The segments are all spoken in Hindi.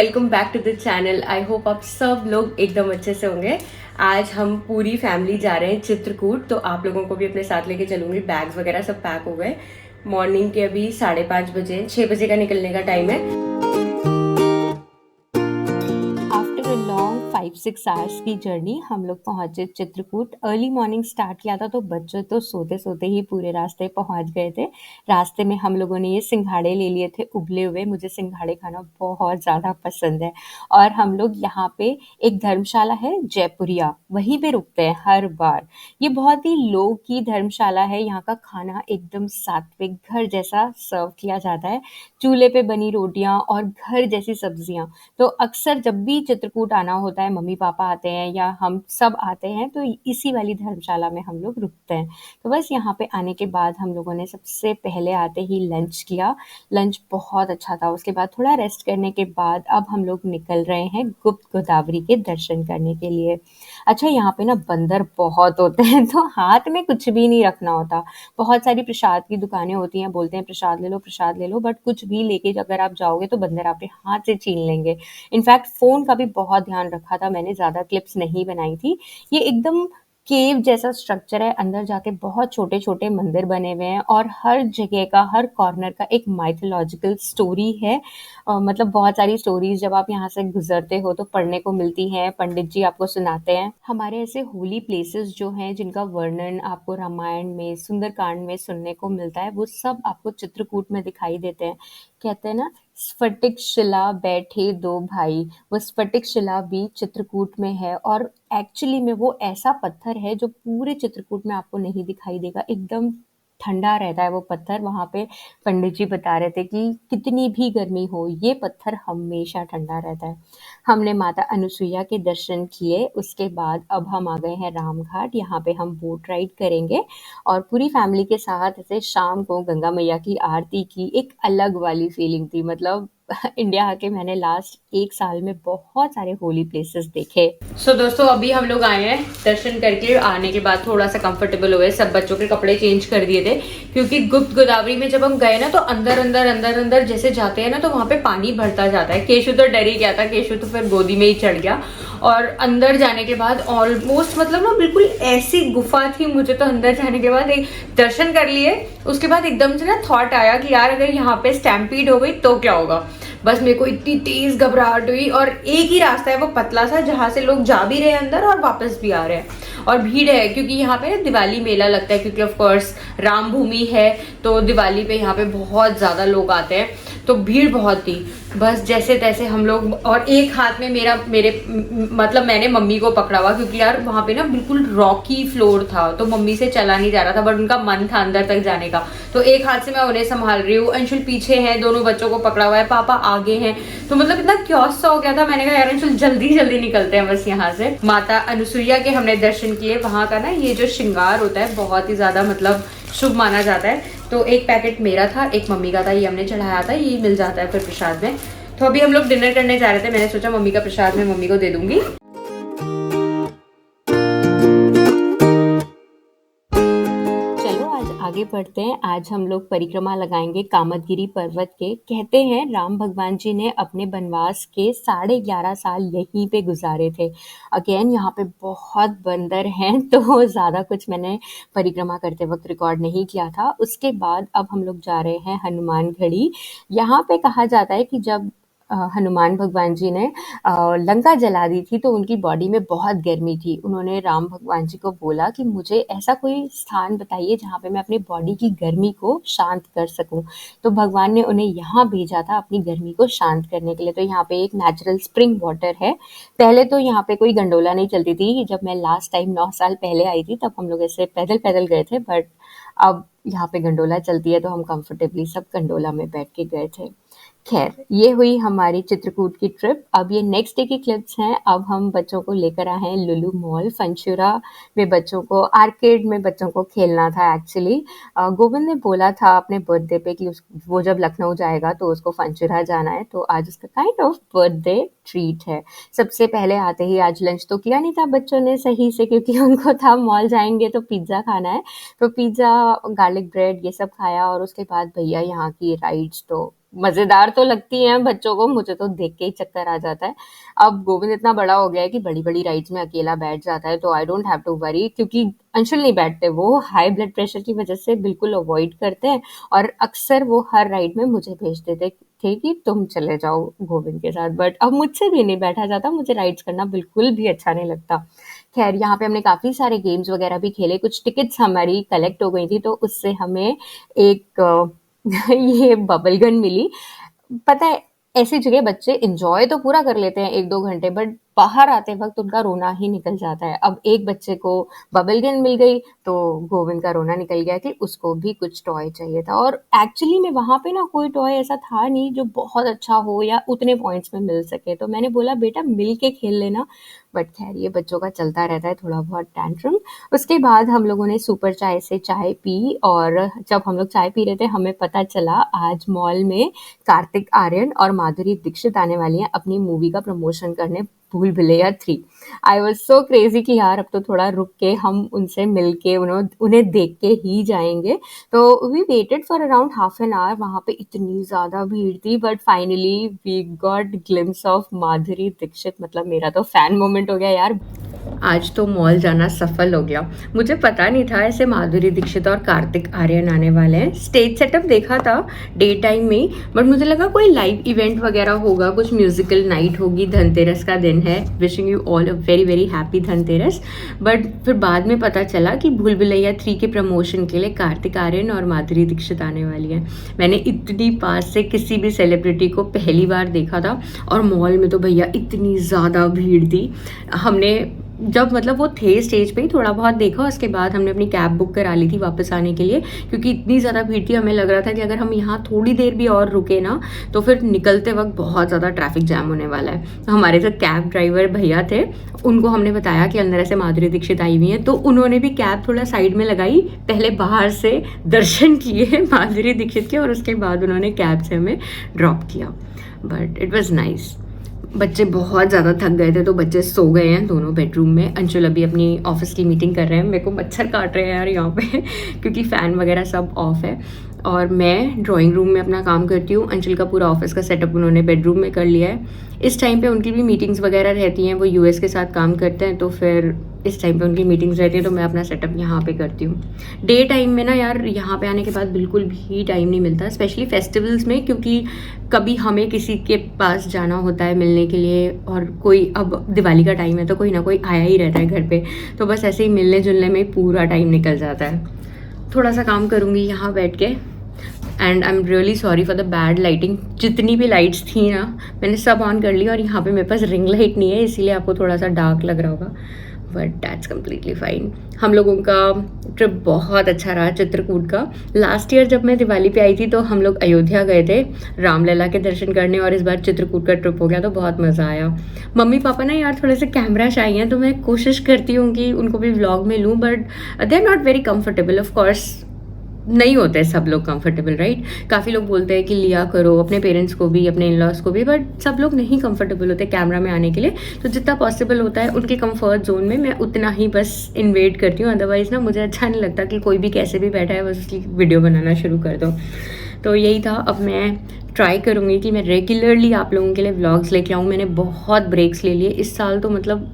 Welcome back to the channel. I hope आप सब लोग एकदम अच्छे से होंगे। आज हम पूरी फैमिली जा रहे हैं चित्रकूट, तो आप लोगों को भी अपने साथ लेके चलूंगी। बैग्स वगैरह सब पैक हो गए। मॉर्निंग के अभी 5:30 बजे, 6 बजे का निकलने का टाइम है। आफ्टर अ लॉन्ग 5-6 आवर्स की जर्नी हम लोग पहुंचे चित्रकूट। अर्ली मॉर्निंग स्टार्ट किया था तो बच्चे तो सोते सोते ही पूरे रास्ते पहुंच गए थे। रास्ते में हम लोगों ने ये सिंघाड़े ले लिए थे उबले हुए। मुझे सिंघाड़े खाना बहुत ज़्यादा पसंद है। और हम लोग यहाँ पे एक धर्मशाला है जयपुरिया, वहीं पे रुकते हैं हर बार। ये बहुत ही लो की धर्मशाला है। यहाँ का खाना एकदम सात्विक घर जैसा सर्व किया जाता है। चूल्हे पे बनी रोटियां और घर जैसी सब्जियां। तो अक्सर जब भी चित्रकूट आना होता है, मम्मी पापा आते हैं या हम सब आते हैं, तो इसी वाली धर्मशाला में हम लोग रुकते हैं। तो बस यहाँ पे आने के बाद हम लोगों ने सबसे पहले आते ही लंच किया। लंच बहुत अच्छा था। उसके बाद थोड़ा रेस्ट करने के बाद अब हम लोग निकल रहे हैं गुप्त गोदावरी के दर्शन करने के लिए। अच्छा, यहाँ पे ना बंदर बहुत होते हैं, तो हाथ में कुछ भी नहीं रखना होता। बहुत सारी प्रसाद की दुकानें होती हैं, बोलते हैं प्रसाद ले लो, बट कुछ भी लेके अगर आप जाओगे तो बंदर आपके हाथ से छीन लेंगे। इनफैक्ट फोन का भी बहुत ध्यान रखा था मैंने, ज्यादा क्लिप्स नहीं बनाई थी। ये एकदम केव जैसा स्ट्रक्चर है। अंदर जाके बहुत छोटे छोटे मंदिर बने हुए हैं और हर जगह का, हर कॉर्नर का एक माइथोलॉजिकल स्टोरी है। मतलब बहुत सारी स्टोरीज जब आप यहाँ से गुजरते हो तो पढ़ने को मिलती हैं। पंडित जी आपको सुनाते हैं। हमारे ऐसे होली प्लेसेस जो हैं जिनका वर्णन आपको रामायण में, सुंदरकांड में सुनने को मिलता है, वो सब आपको चित्रकूट में दिखाई देते हैं। कहते हैं ना, स्फटिक शिला बैठे दो भाई। वो स्फटिक शिला भी चित्रकूट में है और एक्चुअली में वो ऐसा पत्थर है जो पूरे चित्रकूट में आपको नहीं दिखाई देगा। एकदम ठंडा रहता है वो पत्थर। वहां पे पंडित जी बता रहे थे कि कितनी भी गर्मी हो, ये पत्थर हमेशा ठंडा रहता है। हमने माता अनुसुईया के दर्शन किए। उसके बाद अब हम आ गए हैं रामघाट। यहाँ पे हम बोट राइड करेंगे और पूरी फैमिली के साथ ऐसे शाम को गंगा मैया की आरती की। एक अलग वाली फीलिंग थी। मतलब इंडिया आके मैंने लास्ट 1 साल में बहुत सारे होली प्लेसेस देखे। सो दोस्तों, अभी हम लोग आए हैं दर्शन करके। आने के बाद थोड़ा सा कंफर्टेबल हुए, सब बच्चों के कपड़े चेंज कर दिए थे, क्योंकि गुप्त गोदावरी में जब हम गए ना तो अंदर अंदर अंदर अंदर जैसे जाते हैं ना तो वहां पे पानी भरता जाता है। केशु तो डर ही गया था। केशु तो फिर गोदी में ही चढ़ गया। और अंदर जाने के बाद ऑलमोस्ट मतलब ना बिल्कुल ऐसी गुफा थी। मुझे तो अंदर जाने के बाद एक दर्शन कर लिए, उसके बाद एकदम से ना थॉट आया कि यार अगर यहाँ पे स्टैम्पीड हो गई तो क्या होगा। बस मेरे को इतनी तेज घबराहट हुई। और एक ही रास्ता है वो पतला सा, जहां से लोग जा भी रहे हैं अंदर और वापस भी आ रहे हैं। और भीड़ है क्योंकि यहाँ पे ना दिवाली मेला लगता है, क्योंकि ऑफ कोर्स राम भूमि है तो दिवाली पे यहाँ पे बहुत ज्यादा लोग आते हैं, तो भीड़ बहुत थी। बस जैसे तैसे हम लोग, और एक हाथ में मतलब मैंने मम्मी को पकड़ा हुआ, क्योंकि यार वहां पे ना बिल्कुल रॉकी फ्लोर था तो मम्मी से चला नहीं जा रहा था, बट उनका मन था अंदर तक जाने का। तो एक हाथ से मैं उन्हें संभाल रही हूँ, अंशुल पीछे है, दोनों बच्चों को पकड़ा हुआ है, पापा आगे हैं। तो मतलब इतना क्योस सा हो गया था। मैंने कहा यार अंशुल जल्दी जल्दी निकलते हैं बस यहाँ से। माता अनुसुईया के हमने दर्शन किए। वहां का ना ये जो श्रृंगार होता है बहुत ही ज्यादा मतलब शुभ माना जाता है। तो एक पैकेट मेरा था, एक मम्मी का था, ये हमने चढ़ाया था। ये मिल जाता है फिर प्रसाद में। तो अभी हम लोग डिनर करने जा रहे थे। मैंने सोचा मम्मी का प्रसाद मैं मम्मी को दे दूंगी। चलो आज आगे बढ़ते हैं। आज हम लोग परिक्रमा लगाएंगे कामदगिरी पर्वत के। कहते हैं राम भगवान जी ने अपने वनवास के 11.5 साल यहीं पे गुजारे थे। अगेन यहाँ पे बहुत बंदर हैं, तो ज्यादा कुछ मैंने परिक्रमा करते वक्त रिकॉर्ड नहीं किया था। उसके बाद अब हम लोग जा रहे हैं हनुमान गढ़ी। यहाँ पे कहा जाता है कि जब हनुमान भगवान जी ने लंका जला दी थी तो उनकी बॉडी में बहुत गर्मी थी। उन्होंने राम भगवान जी को बोला कि मुझे ऐसा कोई स्थान बताइए जहाँ पे मैं अपनी बॉडी की गर्मी को शांत कर सकूं। तो भगवान ने उन्हें यहाँ भेजा था अपनी गर्मी को शांत करने के लिए। तो यहाँ पे एक नेचुरल स्प्रिंग वाटर है। पहले तो यहाँ पे कोई गंडोला नहीं चलती थी। जब मैं लास्ट टाइम 9 साल पहले आई थी तब हम लोग ऐसे पैदल पैदल गए थे, बट अब यहाँ पे गंडोला चलती है तो हम कंफर्टेबली सब गंडोला में बैठ के गए थे। खैर, ये हुई हमारी चित्रकूट की ट्रिप। अब ये नेक्स्ट डे की क्लिप्स हैं। अब हम बच्चों को लेकर आए हैं लुलु मॉल। फनचुरा में बच्चों को, आर्केड में बच्चों को खेलना था एक्चुअली। गोविंद ने बोला था अपने बर्थडे पे कि वो जब लखनऊ जाएगा तो उसको फनचुरा जाना है, तो आज उसका काइंड ऑफ बर्थडे ट्रीट है। सबसे पहले आते ही आज लंच तो किया नहीं था बच्चों ने सही से, क्योंकि उनको था मॉल जाएंगे तो पिज्ज़ा खाना है। तो पिज्ज़ा, गार्लिक ब्रेड ये सब खाया और उसके बाद भैया यहाँ की राइड्स तो मजेदार तो लगती हैं बच्चों को, मुझे तो देख के ही चक्कर आ जाता है। अब गोविंद इतना बड़ा हो गया है कि बड़ी बड़ी राइड्स में अकेला बैठ जाता है, तो I don't have to worry, क्योंकि अंशुल नहीं बैठते, वो हाई ब्लड प्रेशर की वजह से बिल्कुल अवॉइड करते हैं। और अक्सर वो हर राइड में मुझे भेज देते थे कि तुम चले जाओ गोविंद के साथ, बट अब मुझसे भी नहीं बैठा जाता, मुझे राइड्स करना बिल्कुल भी अच्छा नहीं लगता। खैर, यहाँ पे हमने काफी सारे गेम्स वगैरह भी खेले, कुछ टिकट्स हमारी कलेक्ट हो गई थी, तो उससे हमें एक ये बबल गन मिली। पता है, ऐसी जगह बच्चे एंजॉय तो पूरा कर लेते हैं 1-2 घंटे, बट बाहर आते वक्त उनका रोना ही निकल जाता है। अब एक बच्चे को बबल गन मिल गई, तो गोविंद का रोना निकल गया कि उसको भी कुछ टॉय चाहिए था। और एक्चुअली में वहां पे ना कोई टॉय ऐसा था नहीं जो बहुत अच्छा हो या उतने पॉइंट्स में मिल सके, तो मैंने बोला बेटा मिल के खेल लेना। बट खैर, ये बच्चों का चलता रहता है थोड़ा बहुत टैंट्रम। उसके बाद हम लोगों ने सुपर चाय से चाय पी, और जब हम लोग चाय पी रहे थे हमें पता चला आज मॉल में कार्तिक आर्यन और माधुरी दीक्षित आने वाली हैं अपनी मूवी का प्रमोशन करने, भूल Bhulaiyaa 3। I was so crazy कि यार अब तो थोड़ा रुक के हम उनसे मिल के उन्हें देख के ही जाएंगे। तो we waited for around half an hour, वहां पे इतनी ज्यादा भीड़ थी, but finally we got glimpse of Madhuri Dixit. मतलब मेरा तो फैन मोमेंट हो गया यार, आज तो मॉल जाना सफल हो गया। मुझे पता नहीं था ऐसे माधुरी दीक्षित और कार्तिक आर्यन आने वाले हैं। स्टेज सेटअप देखा था डे टाइम में, बट मुझे लगा कोई लाइव इवेंट वगैरह होगा, कुछ म्यूजिकल नाइट होगी, धनतेरस का दिन है, wishing you all a very very happy Dhanteras. But फिर बाद में पता चला कि भूल भुलैया 3 के प्रमोशन के लिए कार्तिक आर्यन और माधुरी दीक्षित आने वाली है। मैंने इतनी पास से किसी भी सेलिब्रिटी को पहली बार देखा था, और मॉल में तो भैया इतनी ज़्यादा भीड़ थी। हमने जब मतलब वो थे स्टेज पे ही थोड़ा बहुत देखा, उसके बाद हमने अपनी कैब बुक करा ली थी वापस आने के लिए, क्योंकि इतनी ज़्यादा भीड़ थी। हमें लग रहा था कि अगर हम यहाँ थोड़ी देर भी और रुके ना, तो फिर निकलते वक्त बहुत ज़्यादा ट्रैफिक जैम होने वाला है। तो हमारे जो कैब ड्राइवर भैया थे, उनको हमने बताया कि अंदर ऐसे माधुरी दीक्षित आई हुई हैं, तो उन्होंने भी कैब थोड़ा साइड में लगाई, पहले बाहर से दर्शन किए माधुरी दीक्षित के, और उसके बाद उन्होंने कैब से हमें ड्रॉप किया। But it was nice. बच्चे बहुत ज़्यादा थक गए थे, तो बच्चे सो गए हैं दोनों बेडरूम में। अंशुल अभी अपनी ऑफिस की मीटिंग कर रहे हैं। मेरे को मच्छर काट रहे हैं यार यहाँ पे क्योंकि फ़ैन वगैरह सब ऑफ है, और मैं ड्राइंग रूम में अपना काम करती हूँ। अंशुल का पूरा ऑफिस का सेटअप उन्होंने बेडरूम में कर लिया है। इस टाइम पे उनकी भी मीटिंग्स वगैरह रहती हैं, वो यूएस के साथ काम करते हैं, तो फिर इस टाइम पे उनकी मीटिंग्स रहती हैं, तो मैं अपना सेटअप यहाँ पे करती हूँ। डे टाइम में ना यार यहाँ पे आने के बाद बिल्कुल भी टाइम नहीं मिलता, स्पेशली फेस्टिवल्स में, क्योंकि कभी हमें किसी के पास जाना होता है मिलने के लिए, और कोई अब दिवाली का टाइम है तो कोई ना कोई आया ही रहता है घर पे, तो बस ऐसे ही मिलने जुलने में पूरा टाइम निकल जाता है। थोड़ा सा काम करूँगी यहाँ बैठ के, and I am really sorry for the bad lighting. जितनी भी लाइट्स थी ना मैंने सब ऑन कर ली, और यहाँ पे मेरे पास रिंग लाइट नहीं है, इसीलिए आपको थोड़ा सा डार्क लग रहा होगा, बट दैट्स कम्प्लीटली फाइन। हम लोगों का ट्रिप बहुत अच्छा रहा चित्रकूट का। लास्ट ईयर जब मैं दिवाली पे आई थी तो हम लोग अयोध्या गए थे रामलला के दर्शन करने, और इस बार चित्रकूट का ट्रिप हो गया, तो बहुत मज़ा आया। मम्मी पापा ना यार थोड़े से कैमरा शाई हैं, तो मैं कोशिश करती हूँ कि उनको भी व्लॉग में लूँ, but they are not very comfortable. Of course नहीं होते सब लोग कंफर्टेबल, राइट। काफ़ी लोग बोलते हैं कि लिया करो अपने पेरेंट्स को भी, अपने इन लॉज को भी, बट सब लोग नहीं कंफर्टेबल होते कैमरा में आने के लिए। तो जितना पॉसिबल होता है उनके कंफर्ट जोन में मैं उतना ही बस इन्वेट करती हूँ, अदरवाइज ना मुझे अच्छा नहीं लगता कि कोई भी कैसे भी बैठा है बस उसकी वीडियो बनाना शुरू कर दो। तो यही था। अब मैं ट्राई करूँगी कि मैं रेगुलरली आप लोगों के लिए व्लॉग्स लेके आऊँ। मैंने बहुत ब्रेक्स ले लिए इस साल, तो मतलब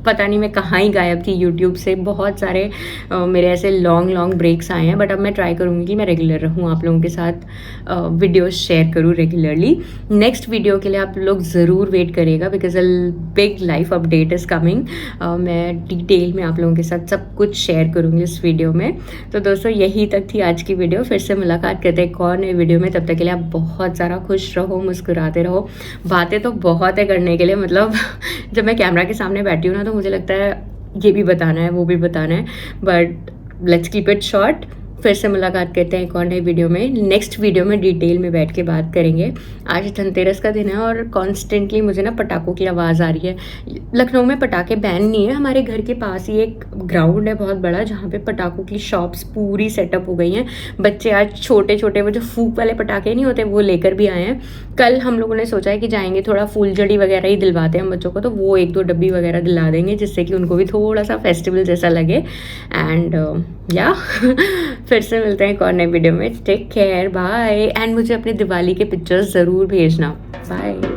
पता नहीं मैं कहाँ ही गायब थी यूट्यूब से। बहुत सारे मेरे ऐसे लॉन्ग ब्रेक्स आए हैं, बट अब मैं ट्राई करूँगी कि मैं रेगुलर रहूँ, आप लोगों के साथ वीडियोस शेयर करूँ रेगुलरली। नेक्स्ट वीडियो के लिए आप लोग ज़रूर वेट करिएगा, because a big life update is coming. मैं डिटेल में आप लोगों के साथ सब कुछ शेयर करूँगी इस वीडियो में। तो दोस्तों यही तक थी आज की वीडियो। फिर से मुलाकात करते हैं एक और नई वीडियो में। तब तक के लिए आप बहुत सारा खुश रहो, मुस्कुराते रहो। बातें तो बहुत है करने के लिए, मतलब जब मैं कैमरा के सामने बैठी हूँ ना तो मुझे लगता है ये भी बताना है, वो भी बताना है, but let's keep it short. फिर से मुलाकात करते हैं एक और नई वीडियो में। नेक्स्ट वीडियो में डिटेल में बैठ के बात करेंगे। आज धनतेरस का दिन है और कॉन्स्टेंटली मुझे ना पटाखों की आवाज़ आ रही है। लखनऊ में पटाखे बैन नहीं है, हमारे घर के पास ही एक ग्राउंड है बहुत बड़ा, जहाँ पे पटाखों की शॉप्स पूरी सेटअप हो गई हैं। बच्चे आज छोटे छोटे वो जो फूक वाले पटाखे नहीं होते वो लेकर भी आए हैं। कल हम लोगों ने सोचा है कि जाएंगे थोड़ा फूलझड़ी वगैरह ही दिलवाते हैं हम बच्चों को, तो वो 1-2 डब्बी वगैरह दिला देंगे, जिससे कि उनको भी थोड़ा सा फेस्टिवल जैसा लगे। एंड या फिर से मिलते हैं एक और नए वीडियो में। Take care, bye. एंड मुझे अपने दिवाली के पिक्चर्स ज़रूर भेजना। बाय।